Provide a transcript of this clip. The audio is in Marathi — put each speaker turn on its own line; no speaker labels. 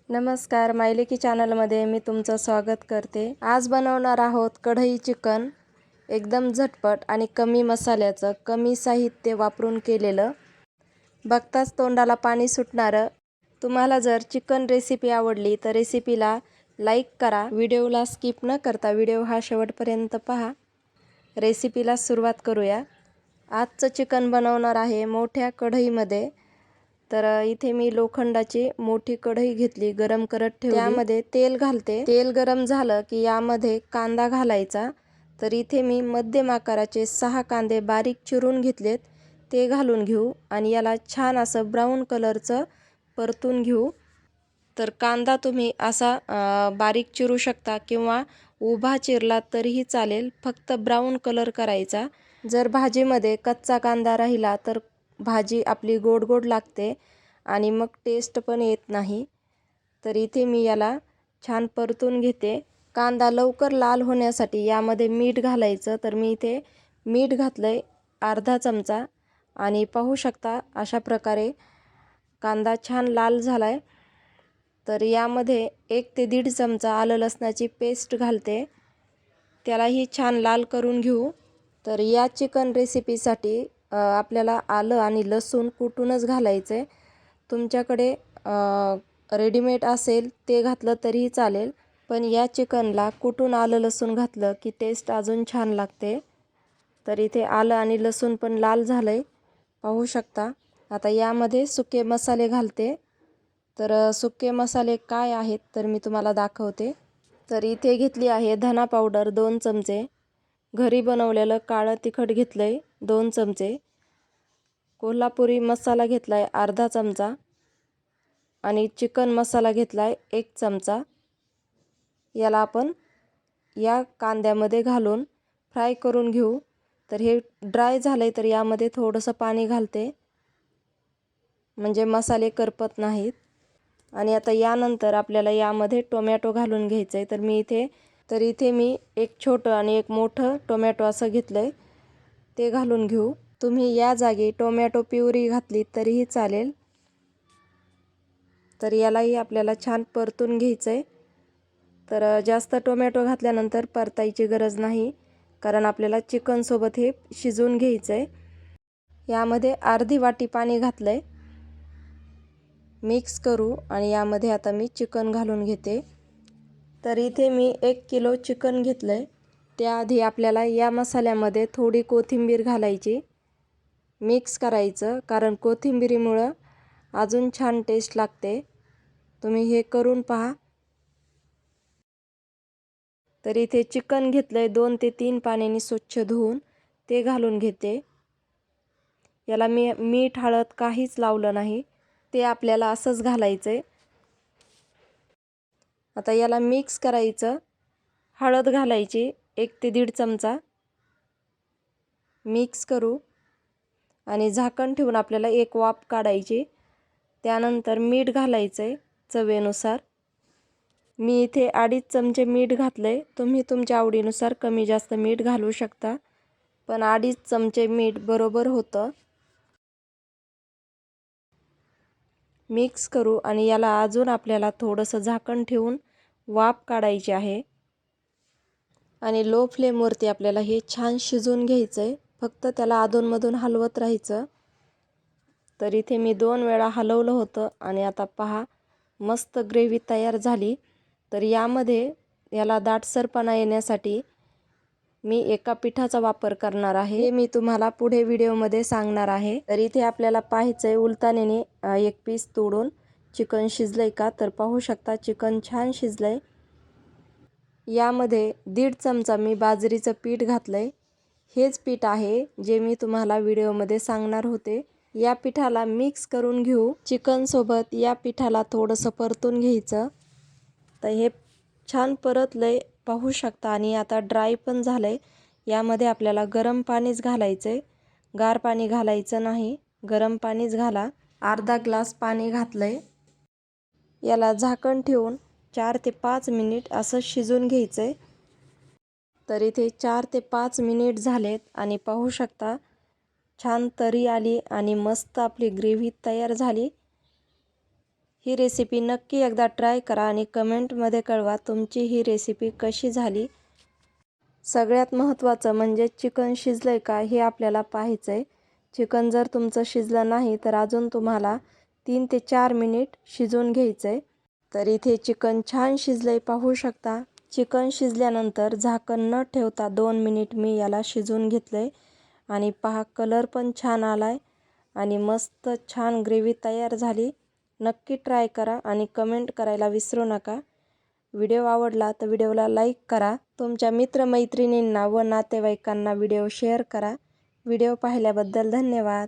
नमस्कार, मायलेकी चॅनलमध्ये मी तुमचं स्वागत करते। आज बनवणार आहोत कढई चिकन। एकदम झटपट आणि कमी मसाल्याचं, कमी साहित्य वापरून केलेलं। बघताच तोंडाला पाणी सुटणारं। तुम्हाला जर चिकन रेसिपी आवडली तर रेसिपीला लाईक करा, व्हिडिओला स्किप न करता व्हिडिओ हा शेवटपर्यंत पहा। रेसिपीला सुरुवात करूया। आजचं चिकन बनवणार आहे मोठ्या कढईमध्ये। तर इथे मी लोखंडाची मोठी कढई घेतली, गरम करत ठेवली। त्यामध्ये तेल घालते। तेल गरम झालं की यामध्ये कांदा घालायचा। तर इथे मी मध्यम आकाराचे 6 कांदे बारीक चिरून घेतलेत, ते घालून घेऊ आणि याला छान असं ब्राऊन कलरचं परतून घेऊ। तर कांदा तुम्ही असा बारीक चिरू शकता किंवा उभा चिरला तरीही चालेल, फक्त ब्राऊन कलर करायचा। जर भाजीमध्ये कच्चा कांदा राहिला तर भाजी आपली गोड गोड लागते आणि मग टेस्ट पण येत नाही। तर इथे मी याला छान परतून घेते। कांदा लवकर लाल होण्यासाठी यामध्ये मीठ घालायचं। तर मी इथे मीठ घातलंय अर्धा चमचा आणि पाहू शकता अशा प्रकारे कांदा छान लाल झालाय। तर यामध्ये 1 ते 1.5 चमचा आलं लसणाची पेस्ट घालते, त्यालाही छान लाल करून घेऊ। तर या चिकन रेसिपीसाठी आपल्याला आलं आणि लसूण कुटूनच घालायचे। तुमच्याकडे रेडीमेड असेल ते घातलं तरीही चालेल, पण या चिकनला कुटून आलं लसूण घातलं की टेस्ट अजून छान लागते। तर इथे आलं आणि लसूण पण लाल झालंय, पाहू शकता। आता यामध्ये सुके मसाले घालते। तर सुके मसाले काय आहेत तर मी तुम्हाला दाखवते। तर इथे घेतली आहे धना पावडर 2 चमचे, घरी बनवलेलं काळं तिखट घेतलंय 2 चमचे, कोल्हापुरी मसाला घेतलाय अर्धा चमचा आणि चिकन मसाला घेतलाय 1 चमचा। याला आपण या कांद्यामध्ये घालून फ्राय करून घेऊ। तर हे ड्राय झालंय तर यामध्ये थोडंसं पाणी घालते, म्हणजे मसाले करपत नाहीत। आणि आता यानंतर आपल्याला यामध्ये टोमॅटो घालून घ्यायचं आहे। तर इथे मी एक छोटं आणि एक मोठं टोमॅटो असं घेतलंय, ते घालून घेऊ। तुम्ही या जागी टोमॅटो प्युरी घातली तरीही चालेल। तर यालाही आपल्याला छान परतून घ्यायचं आहे। तर जास्त टोमॅटो घातल्यानंतर परतायची गरज नाही, कारण आपल्याला चिकनसोबत हे शिजवून घ्यायचं आहे। यामध्ये अर्धी वाटी पाणी घातलंय, मिक्स करू आणि यामध्ये आता मी चिकन घालून घेते। तर इथे मी 1 किलो चिकन घेतलंय। त्याआधी आपल्याला या मसाल्यामध्ये थोडी कोथिंबीर घालायची, मिक्स करायचं, कारण कोथिंबीरीमुळं अजून छान टेस्ट लागते। तुम्ही हे करून पहा। तर इथे चिकन घेतलंय 2 ते 3 पाण्याने स्वच्छ धुवून, ते घालून घेते। याला मी मीठ हळद काहीच लावलं नाही, ते आपल्याला असंच घालायचंय। आता याला मिक्स करायचं, हळद घालायची 1 ते 1.5 चमचा, मिक्स करू आणि झाकण ठेवून आपल्याला एक वाफ काढायची। त्यानंतर मीठ घालायचंय चवीनुसार। मी इथे 2.5 चमचे मीठ घातलंय, तुम्ही तुमच्या आवडीनुसार कमी जास्त मीठ घालू शकता, पण 2.5 चमचे मीठ बरोबर होतं। मिक्स करू आणि याला अजून आपल्याला थोडंसं झाकण ठेवून वाफ काढायची आहे आणि लो फ्लेमवरती आपल्याला हे छान शिजवून घ्यायचं आहे। फक्त त्याला अधूनमधून हलवत राहायचं। तर इथे मी 2 वेळा हलवलं होतं आणि आता पहा मस्त ग्रेव्ही तयार झाली। तर यामध्ये याला दाटसरपणा येण्यासाठी मी एका पिठाचा वापर करणार आहे, हे मी तुम्हाला पुढे व्हिडिओमध्ये सांगणार आहे। तर इथे आपल्याला पाहायचंय उलतानेने एक पीस तोडून चिकन शिजलंय का, तर पाहू शकता चिकन छान शिजलंय। यामध्ये 1.5 चमचा मी बाजरीचं पीठ घातलंय, हेच पीठ आहे जे मी तुम्हाला व्हिडिओमध्ये सांगणार होते। या पिठाला मिक्स करून घेऊ। चिकन सोबत या पिठाला थोडंसं परतून घ्यायचं। तर हे छान परतलंय, पाहू शकता, आणि आता ड्राय पण झालंय। यामध्ये आपल्याला गरम पाणीच घालायचंय, गार पाणी घालायचं नाही, गरम पाणीच घाला। अर्धा ग्लास पाणी घातलंय। याला झाकण ठेवून 4 ते 5 मिनिट असं शिजवून घ्यायचंय। तर इथे 4 ते 5 मिनिट झालेत आणि पाहू शकता छान तरी आली आणि मस्त आपली ग्रेव्ही तयार झाली। ही रेसिपी नक्की एकदा ट्राय करा आणि कमेंटमध्ये कळवा तुमची ही रेसिपी कशी झाली. सगळ्यात महत्त्वाचं म्हणजे चिकन शिजलं आहे का हे आपल्याला पाहायचं आहे. चिकन जर तुमचं शिजलं नाही तर अजून तुम्हाला 3 ते 4 मिनिट शिजवून घ्यायचं आहे. तर इथे चिकन छान शिजलं आहे पाहू शकता. चिकन शिजल्यानंतर झाकण न ठेवता 2 मिनिट मी याला शिजवून घेतलं आहे आणि पहा कलर पण छान आला आहे आणि मस्त छान ग्रेव्ही तयार झाली. नक्की ट्राय करा आणि कमेंट करायला विसरू नका. व्हिडिओ आवडला तर व्हिडिओला लाईक करा. तुमच्या मित्रमैत्रिणींना व नातेवाईकांना व्हिडिओ शेअर करा. व्हिडिओ पाहिल्याबद्दल धन्यवाद.